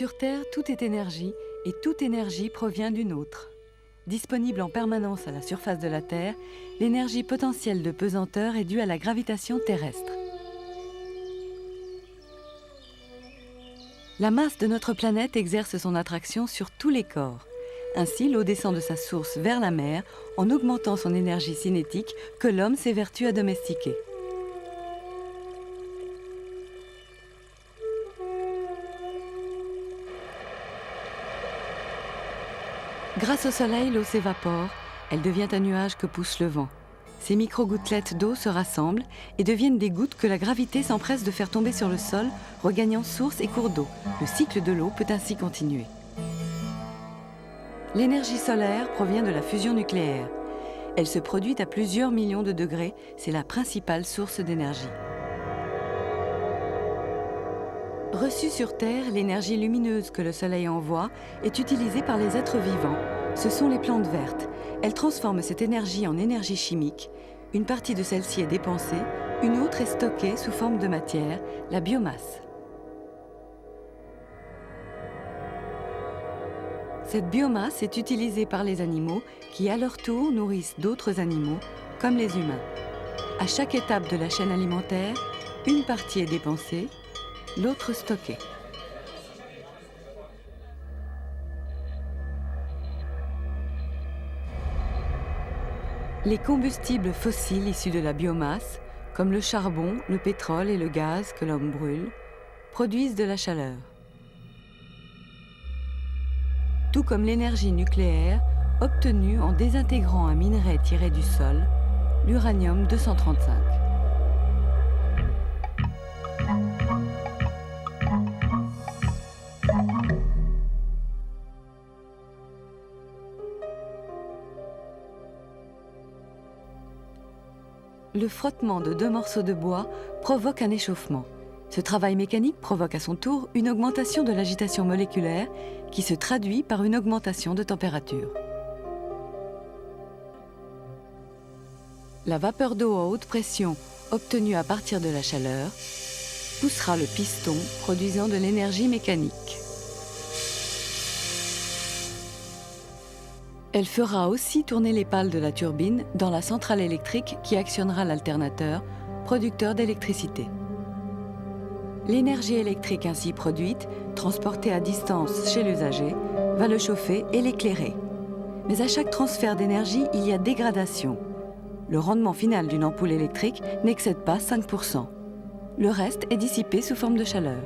Sur Terre, tout est énergie et toute énergie provient d'une autre. Disponible en permanence à la surface de la Terre, l'énergie potentielle de pesanteur est due à la gravitation terrestre. La masse de notre planète exerce son attraction sur tous les corps. Ainsi, l'eau descend de sa source vers la mer en augmentant son énergie cinétique que l'homme s'évertue à domestiquer. Grâce au soleil, l'eau s'évapore, elle devient un nuage que pousse le vent. Ces micro-gouttelettes d'eau se rassemblent et deviennent des gouttes que la gravité s'empresse de faire tomber sur le sol, regagnant source et cours d'eau. Le cycle de l'eau peut ainsi continuer. L'énergie solaire provient de la fusion nucléaire. Elle se produit à plusieurs millions de degrés, c'est la principale source d'énergie. Reçue sur Terre, l'énergie lumineuse que le Soleil envoie est utilisée par les êtres vivants. Ce sont les plantes vertes. Elles transforment cette énergie en énergie chimique. Une partie de celle-ci est dépensée, une autre est stockée sous forme de matière, la biomasse. Cette biomasse est utilisée par les animaux qui, à leur tour, nourrissent d'autres animaux, comme les humains. À chaque étape de la chaîne alimentaire, une partie est dépensée, l'autre stockée. Les combustibles fossiles issus de la biomasse, comme le charbon, le pétrole et le gaz que l'homme brûle, produisent de la chaleur. Tout comme l'énergie nucléaire obtenue en désintégrant un minerai tiré du sol, l'uranium-235. Le frottement de deux morceaux de bois provoque un échauffement. Ce travail mécanique provoque à son tour une augmentation de l'agitation moléculaire qui se traduit par une augmentation de température. La vapeur d'eau à haute pression obtenue à partir de la chaleur poussera le piston produisant de l'énergie mécanique. Elle fera aussi tourner les pales de la turbine dans la centrale électrique qui actionnera l'alternateur, producteur d'électricité. L'énergie électrique ainsi produite, transportée à distance chez l'usager, va le chauffer et l'éclairer. Mais à chaque transfert d'énergie, il y a dégradation. Le rendement final d'une ampoule électrique n'excède pas 5%. Le reste est dissipé sous forme de chaleur.